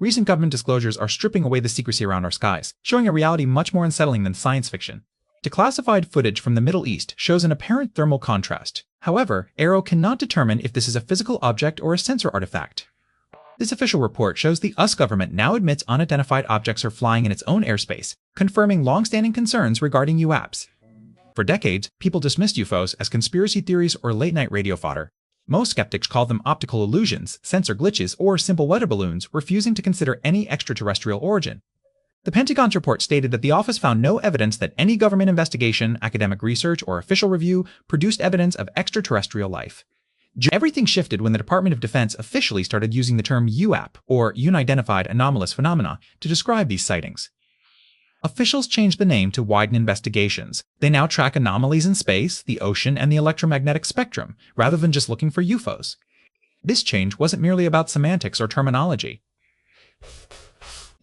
Recent government disclosures are stripping away the secrecy around our skies, showing a reality much more unsettling than science fiction. Declassified footage from the Middle East shows an apparent thermal contrast. However, AARO cannot determine if this is a physical object or a sensor artifact. This official report shows the US government now admits unidentified objects are flying in its own airspace, confirming long-standing concerns regarding UAPs. For decades, people dismissed UFOs as conspiracy theories or late-night radio fodder. Most skeptics called them optical illusions, sensor glitches, or simple weather balloons, refusing to consider any extraterrestrial origin. The Pentagon's report stated that the office found no evidence that any government investigation, academic research, or official review produced evidence of extraterrestrial life. Everything shifted when the Department of Defense officially started using the term UAP, or Unidentified Anomalous Phenomena, to describe these sightings. Officials changed the name to widen investigations. They now track anomalies in space, the ocean, and the electromagnetic spectrum, rather than just looking for UFOs. This change wasn't merely about semantics or terminology.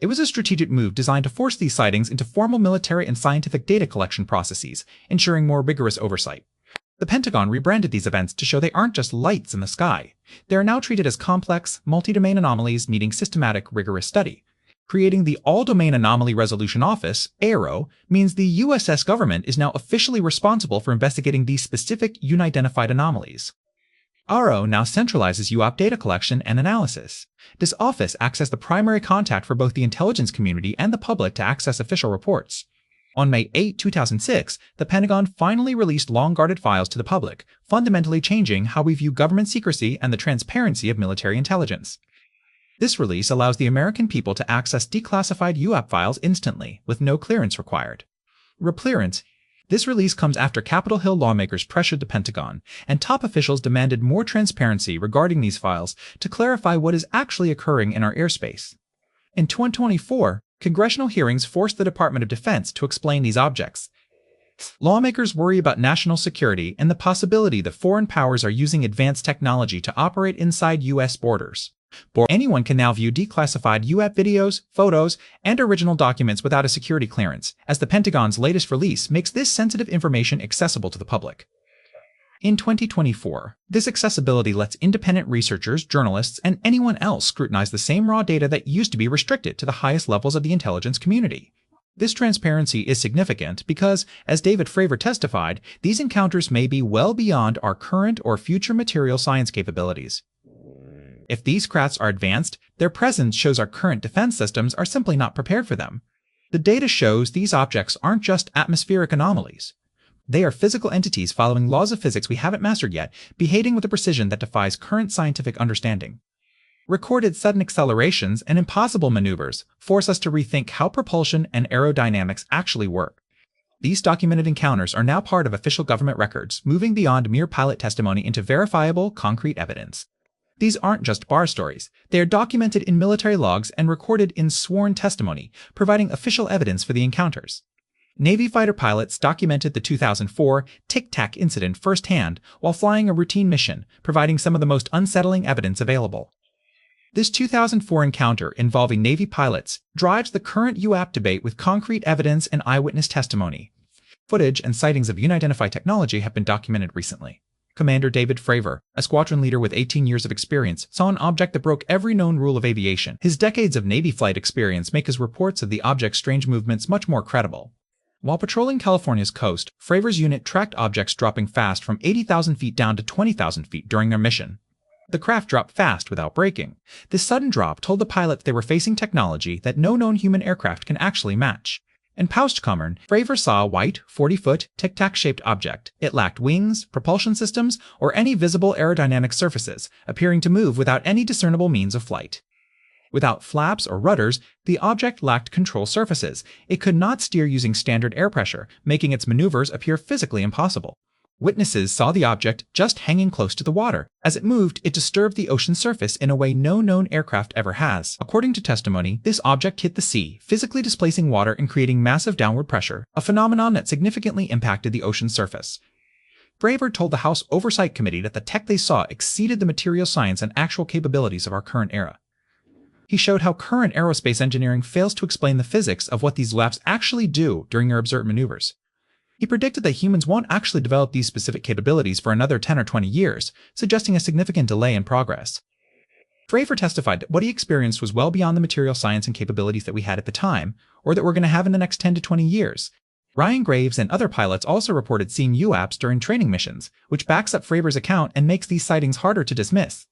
It was a strategic move designed to force these sightings into formal military and scientific data collection processes, ensuring more rigorous oversight. The Pentagon rebranded these events to show they aren't just lights in the sky. They are now treated as complex, multi-domain anomalies needing systematic, rigorous study. Creating the All-domain Anomaly Resolution Office, AARO, means the USS government is now officially responsible for investigating these specific unidentified anomalies. AARO now centralizes UAP data collection and analysis. This office acts as the primary contact for both the intelligence community and the public to access official reports. On May 8, 2006, the Pentagon finally released long-guarded files to the public, fundamentally changing how we view government secrecy and the transparency of military intelligence. This release allows the American people to access declassified UAP files instantly, with no clearance required. This release comes after Capitol Hill lawmakers pressured the Pentagon, and top officials demanded more transparency regarding these files to clarify what is actually occurring in our airspace. In 2024, congressional hearings forced the Department of Defense to explain these objects. Lawmakers worry about national security and the possibility that foreign powers are using advanced technology to operate inside U.S. borders. Anyone can now view declassified UAP videos, photos, and original documents without a security clearance, as the Pentagon's latest release makes this sensitive information accessible to the public. In 2024, this accessibility lets independent researchers, journalists, and anyone else scrutinize the same raw data that used to be restricted to the highest levels of the intelligence community. This transparency is significant because, as David Fravor testified, these encounters may be well beyond our current or future material science capabilities. If these crafts are advanced, their presence shows our current defense systems are simply not prepared for them. The data shows these objects aren't just atmospheric anomalies. They are physical entities following laws of physics we haven't mastered yet, behaving with a precision that defies current scientific understanding. Recorded sudden accelerations and impossible maneuvers force us to rethink how propulsion and aerodynamics actually work. These documented encounters are now part of official government records, moving beyond mere pilot testimony into verifiable, concrete evidence. These aren't just bar stories. They are documented in military logs and recorded in sworn testimony, providing official evidence for the encounters. Navy fighter pilots documented the 2004 Tic Tac incident firsthand while flying a routine mission, providing some of the most unsettling evidence available. This 2004 encounter involving Navy pilots drives the current UAP debate with concrete evidence and eyewitness testimony. Footage and sightings of unidentified technology have been documented recently. Commander David Fravor, a squadron leader with 18 years of experience, saw an object that broke every known rule of aviation. His decades of Navy flight experience make his reports of the object's strange movements much more credible. While patrolling California's coast, Fravor's unit tracked objects dropping fast from 80,000 feet down to 20,000 feet during their mission. The craft dropped fast without braking. This sudden drop told the pilots they were facing technology that no known human aircraft can actually match. In Postkommern, Fravor saw a white, 40-foot, tic-tac-shaped object. It lacked wings, propulsion systems, or any visible aerodynamic surfaces, appearing to move without any discernible means of flight. Without flaps or rudders, the object lacked control surfaces. It could not steer using standard air pressure, making its maneuvers appear physically impossible. Witnesses saw the object just hanging close to the water. As it moved, it disturbed the ocean surface in a way no known aircraft ever has. According to testimony, this object hit the sea, physically displacing water and creating massive downward pressure, a phenomenon that significantly impacted the ocean surface. Fravor told the House Oversight Committee that the tech they saw exceeded the material science and actual capabilities of our current era. He showed how current aerospace engineering fails to explain the physics of what these UAPs actually do during their observed maneuvers. He predicted that humans won't actually develop these specific capabilities for another 10 or 20 years, suggesting a significant delay in progress. Fravor testified that what he experienced was well beyond the material science and capabilities that we had at the time, or that we're going to have in the next 10 to 20 years. Ryan Graves and other pilots also reported seeing UAPs during training missions, which backs up Fravor's account and makes these sightings harder to dismiss.